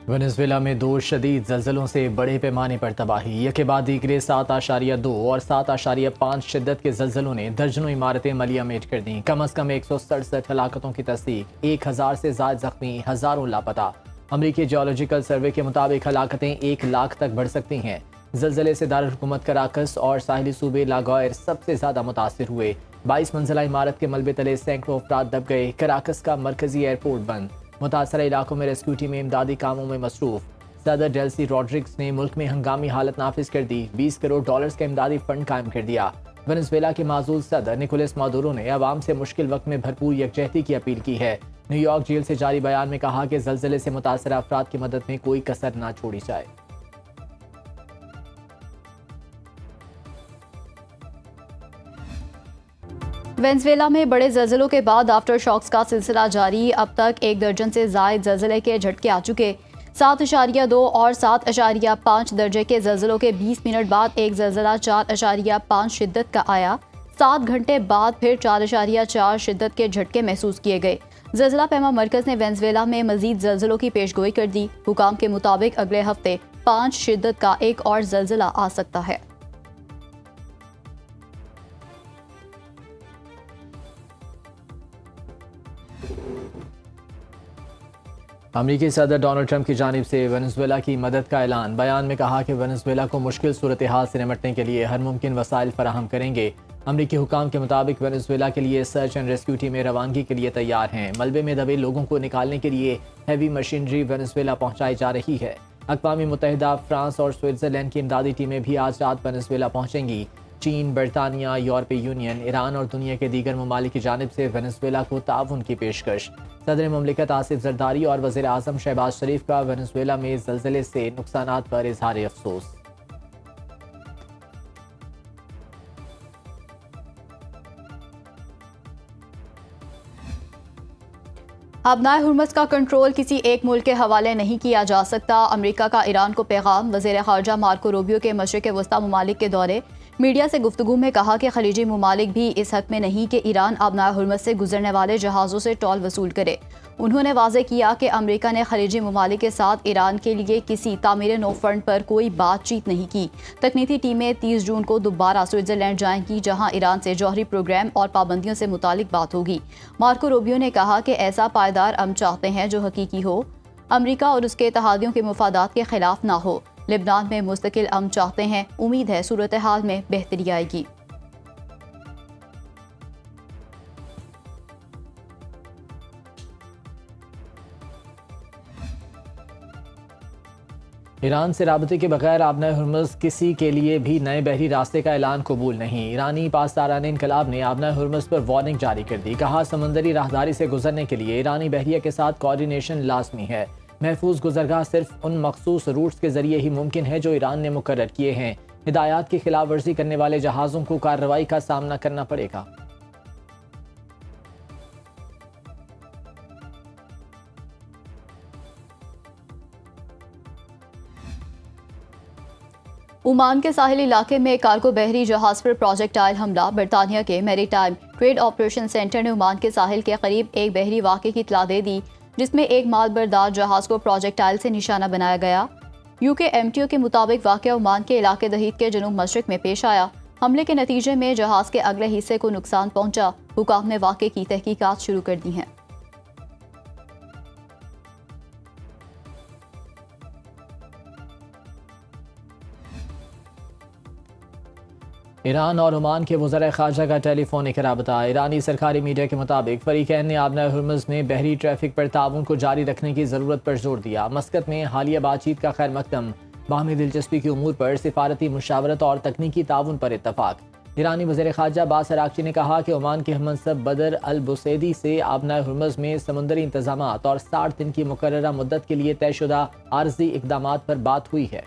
Venezuela में दो शदीद जल्जलों से बड़े पैमाने पर तबाही। यके बाद दीगरे 7.2 और 7.5 शिद्दत के जल्जलों ने दर्जनों इमारतें मलियामेट कर दी। कम अज कम 167 हलाकतों की तस्दीक, 1000 से ज्यादा जख्मी, हजारों लापता। अमरीकी जियोलॉजिकल सर्वे के मुताबिक हलाकतें 1 लाख तक बढ़ सकती हैं। जल्जले से दारुल हुकूमत कराकस और साहिली सूबे लागोयर सबसे ज्यादा मुतासिर हुए। 22 मंजिला इमारत के मलबे तले सैकड़ों अफराद दब गए। कराकस का मरकजी एयरपोर्ट बंद। मुतासरा इलाकों में रेस्क्यू टीमें इमदादी कामों में मसरूफ। सदर डेल्सी रॉड्रिग्स ने मुल्क में हंगामी हालत नाफिज कर दी। $20 करोड़ का इमदादी फंड कायम कर दिया। वेनेजुएला के माजूल सदर निकोलस मादुरो ने अवाम से मुश्किल वक्त में भरपूर यकजहती की अपील की है। न्यूयॉर्क जेल से जारी बयान में कहा कि जल्जले से मुतासरा अफराद की मदद में कोई कसर न छोड़ी जाए। वेनेजुएला में बड़े जल्जलों के बाद आफ्टर शॉक्स का सिलसिला जारी। अब तक 1 दर्जन से जायद जल्जले के झटके आ चुके। 7.2 और 7.5 दर्जे के जल्जलों के 20 मिनट बाद एक जल्जला 4.5 शिद्दत का आया। 7 घंटे बाद फिर 4.4 शिद्दत के झटके महसूस किए गए। जल्जला पैमा मरकज ने वेनेजुएला में मजीद जल्जलों की पेशगोई कर दी। हुकाम के मुताबिक अगले हफ्ते 5 शिद्दत का एक और जल्जला आ सकता है। अमरीकी सदर डोनाल्ड ट्रंप की जानिब से वेनेजुएला की मदद का ऐलान। बयान में कहा कि वेनेजुएला को मुश्किल सूरत हाल से निपटने के लिए हर मुमकिन वसाइल फराहम करेंगे। अमरीकी हुकाम के मुताबिक वेनेजुएला के लिए सर्च एंड रेस्क्यू टीमें रवानगी के लिए तैयार हैं। मलबे में दबे लोगों को निकालने के लिए हैवी मशीनरी वेनेजुएला पहुंचाई जा रही है। अक़वाम मुत्तहिदा, फ्रांस और स्विट्जरलैंड की इमदादी टीमें भी आज रात वेनेजुएला पहुंचेंगी। चीन, बरतानिया, यूरोपीय यूनियन, ईरान और दुनिया के दीगर ममालिक की जानिब से वेनेजुएला को ताउन की पेशकश। सदर ममलिकत आसिफ जरदारी और वज़ीर आज़म शहबाज शरीफ का वेनेजुएला में ज़ल्ज़ले से नुकसानात पर इजहार अफसोस। अबनाए हुर्मुज़ का कंट्रोल किसी एक मुल्क के हवाले नहीं किया जा सकता। अमेरिका का ईरान को पैगाम। वज़ीर ख़ारजा मार्को रूबियो के मशरिक़ वस्ता ममालिक के दौरे। मीडिया से गुफ्तगू में कहा कि खलीजी ममालिक भी इस हक में नहीं कि ईरान अबनाए हुर्मुज़ से गुजरने वाले जहाज़ों से टोल वसूल करे। उन्होंने वाज़ेह किया कि अमेरिका ने खलीजी ममालिक के साथ ईरान के लिए किसी तामीर नो फंड पर कोई बातचीत नहीं की। तकनीकी टीमें 30 जून को दोबारा स्विट्ज़रलैंड जाएंगी, जहां ईरान से जौहरी प्रोग्राम और पाबंदियों से मुतालिक बात होगी। मार्को रूबियो ने कहा कि ऐसा पायदार हम चाहते हैं जो हकीकी हो, अमेरिका और उसके इत्तेहादियों के मुफादात के खिलाफ ना हो। लेबनान में मुस्तकिल अमन चाहते हैं। उम्मीद है सूरत हाल में बेहतरी आएगी। ईरान से राबते के बगैर आबनाए हुर्मुज़ किसी के लिए भी नए बहरी रास्ते का ऐलान कबूल नहीं। ईरानी पासदारान इनकलाब ने आबनाए हुर्मुज़ पर वार्निंग जारी कर दी। कहा, समंदरी राहदारी से गुजरने के लिए ईरानी बहरिया के साथ कोऑर्डिनेशन लाजमी है। महफूज गुजरगाह सिर्फ उन मखसूस रूट्स के जरिए ही मुमकिन है जो ईरान ने मुकर्रर किए हैं। हिदायत की खिलाफ वर्जी करने वाले जहाज़ों को कार्रवाई का सामना करना पड़ेगा। ओमान के साहिल इलाके में कार्गो बहरी जहाज पर प्रोजेक्टाइल हमला। बरतानिया के मैरीटाइम ट्रेड ऑपरेशन सेंटर ने ओमान के साहिल के करीब एक बहरी वाक़े की इत्तला दे दी, जिसमें एक मालबरदार जहाज को प्रोजेक्टाइल से निशाना बनाया गया। UKMTO के मुताबिक वाक़या ओमान के इलाके दहीद के जनूब मशरिक में पेश आया। हमले के नतीजे में जहाज के अगले हिस्से को नुकसान पहुंचा। हुकाम ने वाक़े की तहकीकात शुरू कर दी हैं। ईरान और ओमान के वज़ीर ख़ारजा का टेलीफोनिक राबता। ईरानी सरकारी मीडिया के मुताबिक फ़रीक़ैन ने आबनाए हुर्मुज़ में बहरी ट्रैफिक पर ताउन को जारी रखने की ज़रूरत पर जोर दिया। मस्कत में हालिया बातचीत का खैर मकदम। बाहमी दिलचस्पी की उमूर पर सिफारती मुशावरत और तकनीकी ताउन पर इत्तफाक। ईरानी वज़ीर ख़ारजा अब्बास अराग़ची ने कहा कि ओमान के हममंसब बदर अल बुसैदी से आबनाए हुर्मुज़ में समुद्री इंतज़ामात और 60 दिन की मुकर्ररा मुद्दत के लिए तयशुदा आर्ज़ी इक़दामात पर बात हुई है।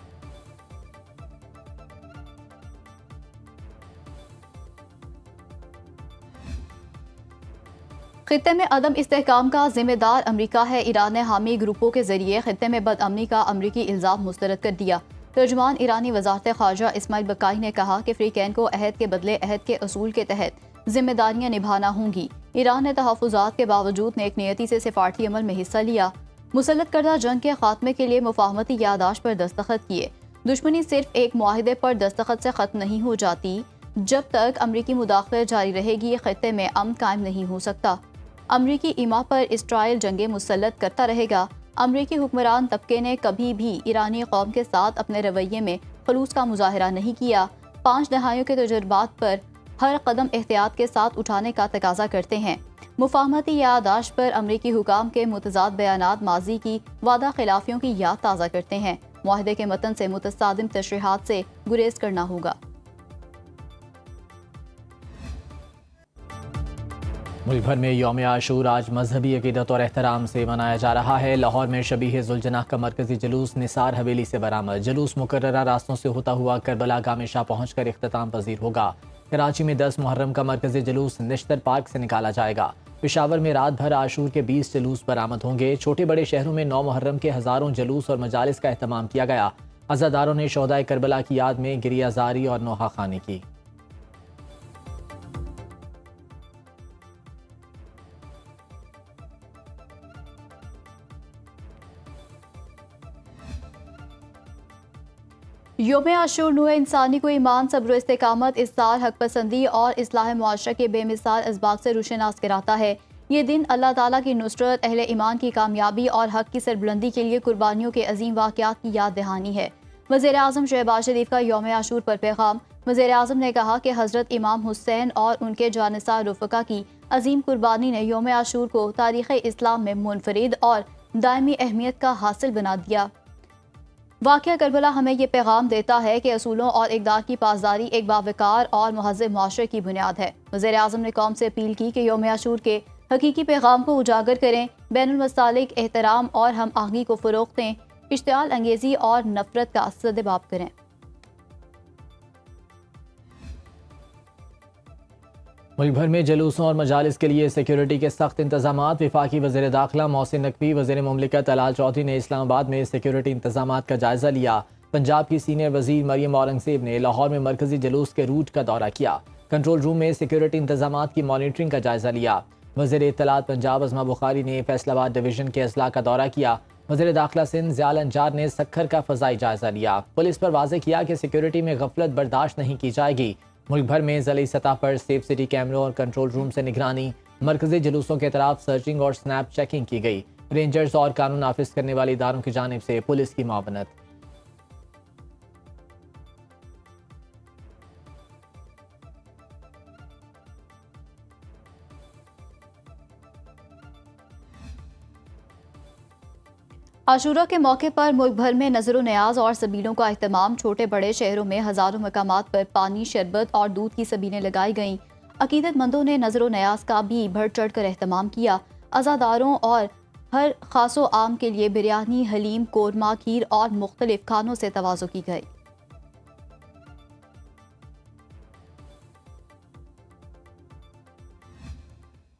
खित्ते में अदम इस्तेहकाम का जिम्मेदार अमरीका है। ईरान ने हामी ग्रुपों के जरिए खित्ते में बदअमनी का अमरीकी इल्ज़ाम मुस्तरद कर दिया। तर्जुमान ईरानी वज़ारत ख़ारजा इस्माइल बकाई ने कहा कि फ़रीक़ैन को अहद के बदले अहद के असूल के तहत जिम्मेदारियां निभाना होंगी। ईरान ने तहफ़्फ़ुज़ात के बावजूद नेक नियति से सिफारती अमल में हिस्सा लिया। मुसल्लत करदा जंग के खात्मे के लिए मुफाहमती यादाश्त पर दस्तखत किए। दुश्मनी सिर्फ एक मुआहिदे पर दस्तखत से ख़त्म नहीं हो जाती। जब तक अमरीकी मुदाखलत जारी रहेगी खत्ते में अमन कायम नहीं हो सकता। अमरीकी इमा पर इसराइल जंगे मुसल्लत करता रहेगा। अमरीकी हुक्मरान तबके ने कभी भी ईरानी कौम के साथ अपने रवैये में खलूस का मुजाहरा नहीं किया। 5 दहाइयों के तजुर्बात पर हर कदम एहतियात के साथ उठाने का तकाजा करते हैं। मुफाहमती यादाश्त पर अमरीकी हुकाम के मुतज़ाद बयानात माजी की वादा खिलाफियों की याद ताज़ा करते हैं। मुआहदे के मतन से मुतसादिम तशरीहात से गुरेज करना होगा। मुल्क भर में यौम आशूर आज मजहबी अकीदत और एहतराम से मनाया जा रहा है। लाहौर में शबीह जुलजनाह का मरकजी जुलूस निसार हवेली से बरामद। जुलूस मुकर्ररा रास्तों से होता हुआ करबला गामे शाह पहुँच कर इख्तिताम पजीर होगा। कराची में 10 मुहर्रम का मरकजी जुलूस निश्तर पार्क से निकाला जाएगा। पेशावर में रात भर आशूर के 20 जुलूस बरामद होंगे। छोटे बड़े शहरों में 9 मुहर्रम के हज़ारों जुलूस और मजालिस का एहतमाम किया गया। अज़ादारों ने शोहदाए करबला की याद में गिरियाजारी और नोहा खानी की। योम आशूर नूए इंसानी को ईमान, सब्र, इस्तेकामत, इस्सार, हक पसंदी और इस्लाह मुआशरा के बेमिसाल असबाब से रोशनास कराता है। ये दिन अल्लाह ताला की नुसरत, अहले ईमान की कामयाबी और हक की सरबुलंदी के लिए कुर्बानियों के अजीम वाक़यात की याद दहानी है। वज़ीर आज़म शहबाज शरीफ का यौम आशूर पर पैगाम। वज़ीर आज़म ने कहा कि हज़रत इमाम हुसैन और उनके जानिसार रुफ़का की अजीम कुर्बानी ने यौम आशूर को तारीख़ इस्लाम में मुनफरिद और दायमी अहमियत का हासिल बना दिया। वाक़या करबला हमें ये पैगाम देता है कि असूलों और इक़दार की पासदारी एक बावकार और महज़ब माशरे की बुनियाद है। वज़ीर आज़म ने कौम से अपील की कि यौम आशूर के हकीकी पैगाम को उजागर करें, बैनुल मसालिक एहतराम और हम आहंगी को फ़रोग़ दें, इश्तिआल अंगेज़ी और नफ़रत का सद्दबाब करें। मुल्क भर में जलूसों और मजालिस के लिए सिक्योरिटी के सख्त इंतजामात। वफाकी वज़ीर दाखिला मोहसिन नकवी, वज़ीर मुमलिकत अलाल चौधरी ने इस्लामाबाद में सिक्योरिटी इंतजामात का जायज़ा लिया। पंजाब की सीनियर वज़ीर मरियम औरंगज़ेब ने लाहौर में मरकजी जलूस के रूट का दौरा किया। कंट्रोल रूम में सिक्योरिटी इंतजामात की मॉनिटरिंग का जायज़ा लिया। वज़ीर इत्तलात पंजाब अज़मा बुखारी ने फैसलाबाद डिवीज़न के अजला का दौरा किया। वज़ीर दाखिला सिंध ज़ियाल अंजार ने सक्खर का फ़ज़ाई जायज़ा लिया। पुलिस पर वाज़े किया कि सिक्योरिटी में गफलत बर्दाश्त नहीं की जाएगी। मुल्क भर में ज़िली सतह पर सेफ सिटी कैमरों और कंट्रोल रूम से निगरानी, मरकजी जुलूसों के तरफ सर्चिंग और स्नैप चेकिंग की गई। रेंजर्स और कानून नाफिज करने वाले इदारों की जानिब से पुलिस की मुआवनत। आशूरा के मौके पर मुल्क भर में नज़र न्याज और सबीलों का अहतमाम। छोटे बड़े शहरों में हज़ारों मकामात पर पानी, शरबत और दूध की सबीलें लगाई गईं। अकीदतमंदों ने नज़र न्याज का भी बढ़ चढ़ कर अहतमाम किया। अज़ादारों और हर खासो आम के लिए बिरयानी, हलीम, कोरमा, खीर और मुख्तलिफ खानों से तवाज़ो की गई।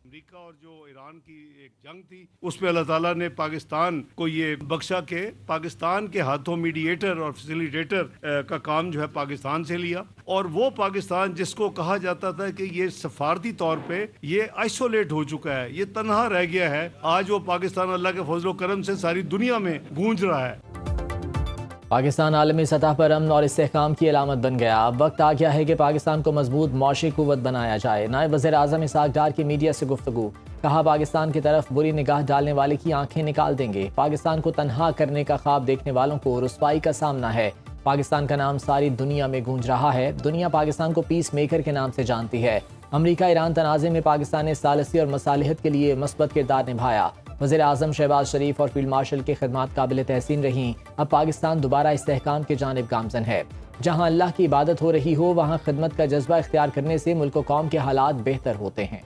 अमेरिका और जो ईरान की एक जंग थी उसमें अल्लाह ताला ने पाकिस्तान को ये बख्शा के पाकिस्तान के हाथों मीडिएटर और फैसिलिटेटर का काम जो है पाकिस्तान से लिया। और वो पाकिस्तान जिसको कहा जाता था कि ये सफारती तौर पे ये आइसोलेट हो चुका है, ये तन्हा रह गया है, आज वो पाकिस्तान अल्लाह के फजल करम से सारी दुनिया में गूंज रहा है। पाकिस्तान आलमी सतह पर अमन और इस्तेहकाम की अलामत बन गया। अब वक्त आ गया है कि पाकिस्तान को मजबूत मौशी कुव्वत बनाया जाए। नायब वज़ीर आज़म इसहाक डार की मीडिया से गुफ्तगू। कहा, पाकिस्तान की तरफ बुरी निगाह डालने वाले की आंखें निकाल देंगे। पाकिस्तान को तन्हा करने का ख्वाब देखने वालों को रुसवाई का सामना है। पाकिस्तान का नाम सारी दुनिया में गूंज रहा है। दुनिया पाकिस्तान को पीस मेकर के नाम से जानती है। अमरीका ईरान तनाज़े में पाकिस्तान ने सालसी और मसालिहत के लिए मस्बत किरदार निभाया। वज़ीर आज़म शहबाज शरीफ और फील्ड मार्शल की खिदमत काबिल तहसीन रहीं। अब पाकिस्तान दोबारा इस्तेहकाम की जानिब गामज़न है। जहाँ अल्लाह की इबादत हो रही हो वहाँ खिदमत का जज्बा इख्तियार करने से मुल्क व कौम के हालात बेहतर होते हैं।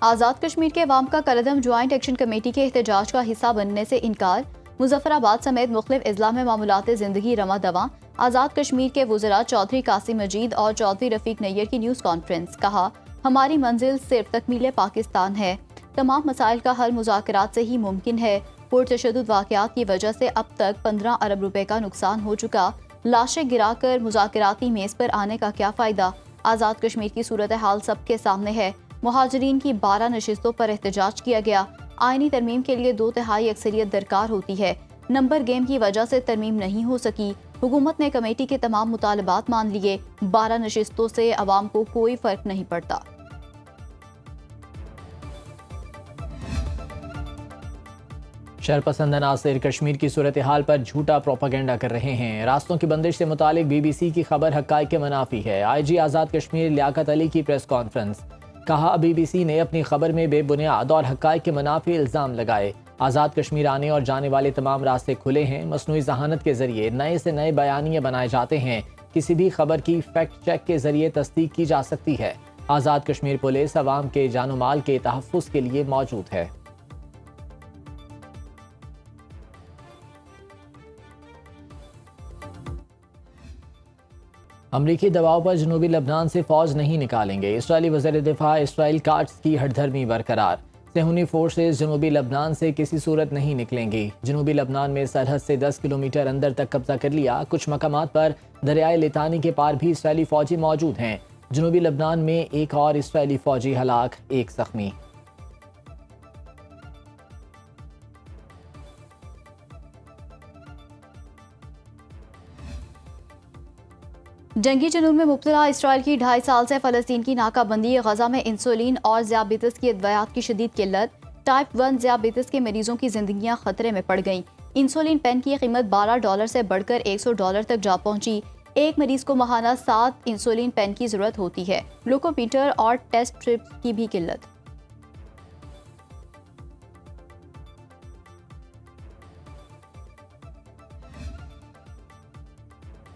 आज़ाद कश्मीर के अवाम का कलअदम ज्वाइंट एक्शन कमेटी के एहतजाज का हिस्सा बनने से इनकार। मुजफ्फराबाद समेत मुख्तलिफ अजला में मामूलात ज़िंदगी रवा दवा। आज़ाद कश्मीर के वज़रा चौधरी कासिम मजीद और चौधरी रफ़ीक नैयर की न्यूज़ कॉन्फ्रेंस। कहा, हमारी मंजिल सिर्फ तकमील पाकिस्तान है। तमाम मसाइल का हल मुज़ाकरात से ही मुमकिन है। पुरतशद्दुद वाक़यात की वजह से अब तक 15 अरब रुपए का नुकसान हो चुका। लाशें गिराकर मुज़ाकराती मेज़ पर आने का क्या फ़ायदा। आज़ाद कश्मीर की सूरत हाल सबके सामने है। मुहाजिरीन की 12 नशिस्तों पर एहतजाज किया गया। आईनी तरमीम के लिए 2/3 अक्सरियत दरकार होती है। नंबर गेम की वजह से तरमीम नहीं हो सकी। हुकूमत ने कमेटी के तमाम मुतालबात मान लिए। 12 नशिस्तों से अवाम को कोई फ़र्क नहीं पड़ता। शरपसंद नासिर कश्मीर की सूरत हाल पर झूठा प्रोपागेंडा कर रहे हैं। रास्तों की बंदिश से मुतालिक BBC की खबर हक़ाइक़ के मुनाफी है। IG आज़ाद कश्मीर लियाकत अली की प्रेस कॉन्फ्रेंस। कहा BBC ने अपनी खबर में बेबुनियाद और हक़ाइक़ के मुनाफी इल्ज़ाम लगाए। आज़ाद कश्मीर आने और जाने वाले तमाम रास्ते खुले हैं। मसनूई ज़हानत के जरिए नए से नए बयानिए बनाए जाते हैं। किसी भी खबर की फैक्ट चेक के जरिए तस्दीक की जा सकती है। आज़ाद कश्मीर पुलिस अवाम के जानो माल के तहफ़्फ़ुज़ के लिए मौजूद है। अमरीकी दबाव पर जनूबी लबनान से फौज नहीं निकालेंगे। इसराइली वज़ीर दिफा इसराइल काट्स की हठधर्मी बरकरार। सेहूनी फोर्सेस जनूबी लबनान से किसी सूरत नहीं निकलेंगी। जनूबी लबनान में सरहद से 10 किलोमीटर अंदर तक कब्जा कर लिया। कुछ मकामात पर दरियाए लितानी के पार भी इसराइली फौजी मौजूद हैं। जनूबी लबनान में एक और इसराइली फौजी हलाक, एक जख्मी। जंगी जुनून में मुब्तला इसराइल की 2.5 साल से फ़लस्तीन की नाकाबंदी। गजा में इंसुलिन और ज़ियाबितस की अद्वियात की शदीद किल्लत। टाइप 1 ज़ियाबितस के मरीजों की जिंदगियां खतरे में पड़ गईं। इंसुलिन पेन की कीमत $12 से बढ़कर $100 तक जा पहुंची। एक मरीज को माहाना 7 इंसुलिन पेन की जरूरत होती है। ग्लूकोमीटर और टेस्ट स्ट्रिप्स की भी किल्लत।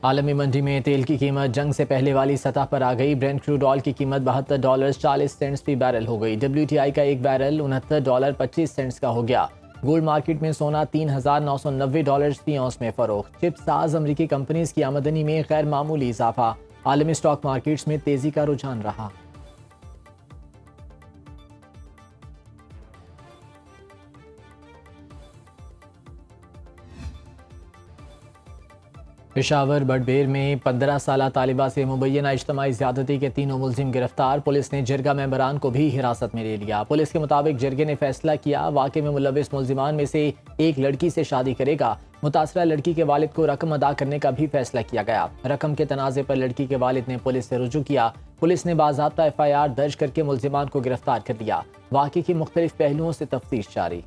आलमी मंडी में तेल की कीमत जंग से पहले वाली सतह पर आ गई। ब्रेंट क्रूड ऑयल की कीमत $72.40 फी बैरल हो गई। WTI का एक बैरल $69.25 का हो गया। गोल्ड मार्केट में सोना $3,990 फी औंस में फरोख्त। चिप साज अमरीकी कंपनीज की आमदनी में गैर मामूली इजाफा। आलमी स्टॉक मार्केट्स में तेजी का रुझान रहा। पेशावर बडबेर में 15 साला तालिबा से मुबैना इज्तमाई ज़्यादती के 3 मुलजिम गिरफ्तार। पुलिस ने जिरगा मेंबरान को भी हिरासत में ले लिया। पुलिस के मुताबिक जिरगे ने फैसला किया वाक़े में मुलविस मुलजिमान में से एक लड़की से शादी करेगा। मुतासरा लड़की के वालिद को रकम अदा करने का भी फैसला किया गया। रकम के तनाज़े पर लड़की के वालिद ने पुलिस से रुजू किया। पुलिस ने बाज़ाब्ता FIR दर्ज करके मुलजिमान को गिरफ्तार कर लिया। वाक़े की मुख्तलिफ पहलुओं से तफ्तीश जारी।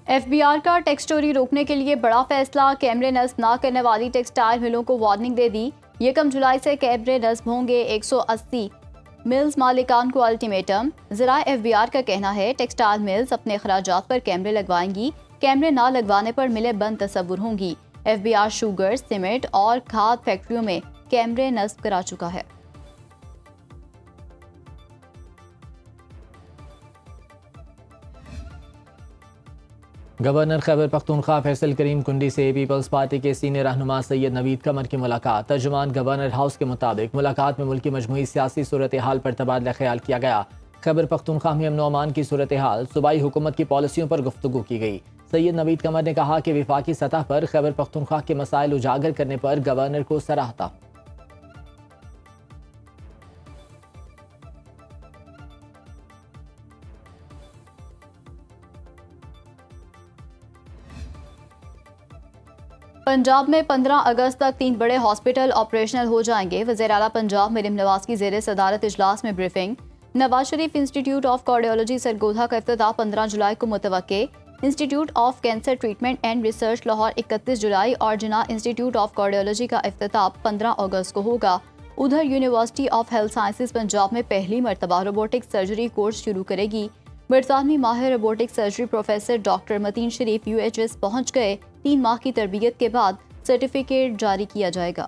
FBR का टैक्स चोरी रोकने के लिए बड़ा फैसला। कैमरे नस्ब न करने वाली टेक्सटाइल मिलों को वार्निंग दे दी। 1 जुलाई से कैमरे नस्ब होंगे। 180 मिल्स मालिकान को अल्टीमेटम। ज़राए FBR का कहना है टेक्सटाइल मिल्स अपने अखराजात पर कैमरे लगवाएंगी। कैमरे ना लगवाने पर मिलें बंद तस्वुर होंगी। FBR शुगर, सीमेंट और खाद फैक्ट्रियों में कैमरे नस्ब करा चुका है। गवर्नर खैबर पख्तूनख्वा फैसल करीम कुंडी से पीपल्स पार्टी के सीनियर रहनुमा सैयद नवीद कमर की मुलाकात। तर्जुमान गवर्नर हाउस के मुताबिक मुलाकात में मुल्क की मजमूई सियासी सूरत हाल पर तबादला ख्याल किया गया। खैबर पख्तूनख्वा में अमन अमान की सूरत हाल, सूबाई हुकूमत की पॉलिसियों पर गुफ्तगू की गई। सैयद नवीद कमर ने कहा कि विफाकी सतह पर खैबर पख्तूनख्वा के मसाइल उजागर करने पर गवर्नर को सराहता। पंजाब में 15 अगस्त तक 3 बड़े हॉस्पिटल ऑपरेशनल हो जाएंगे। वज़ीर आला पंजाब मरियम नवाज की ज़ेर सदारत इजलास में briefing. Nawaz Sharif institute of cardiology Sargodha का इफ्तिताह 15 जुलाई को मुतवक्के। Institute of cancer treatment and research Lahore 31 जुलाई और जिना इंस्टीट्यूट ऑफ कार्डियोलॉजी का इफ्तिताह 15 अगस्त को होगा। उधर university of health sciences Punjab में पहली मरतबा रोबोटिक सर्जरी कोर्स शुरू करेगी। बरतानवी माहिर robotic surgery professor doctor Mateen Sharif UHS पहुंच गए। 3 माह की तरबियत के बाद सर्टिफिकेट जारी किया जाएगा।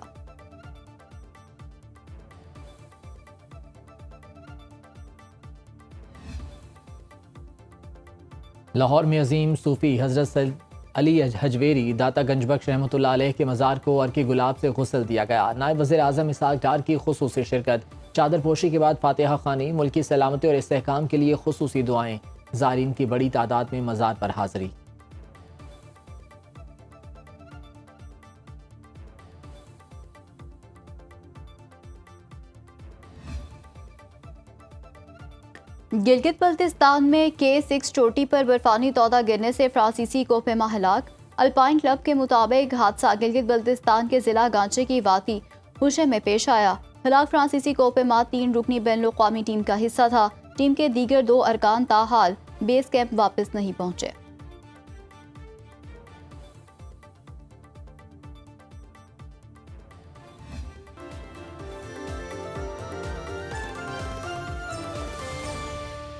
लाहौर में अजीम सूफी हजरत अली हजवेरी दाता गंजबख्श रहमतुल्लाह अलैह के मज़ार को अर्की गुलाब से गुस्ल दिया गया। नायब वज़ीर आज़म इसहाक डार की खुसूसी शिरकत। चादर पोशी के बाद फातिहा खानी, मुल्की सलामती और इस्तेहकाम के लिए खुसूसी दुआएं। ज़ायरीन की बड़ी तादाद में मज़ार पर हाज़री। गिलगित बल्तिस्तान में K6 चोटी पर बर्फानी तौदा गिरने से फ्रांसीसी कोपेमा हलाक। अल्पाइन क्लब के मुताबिक हादसा गिलगित बल्तिस्तान के जिला गांचे की वादी हुशे में पेश आया। हलाक फ्रांसीसी कोपेमा 3 रुकनी बैनुल-अक़वामी टीम का हिस्सा था। टीम के दीगर 2 अरकान ताहाल बेस कैंप वापस नहीं पहुंचे।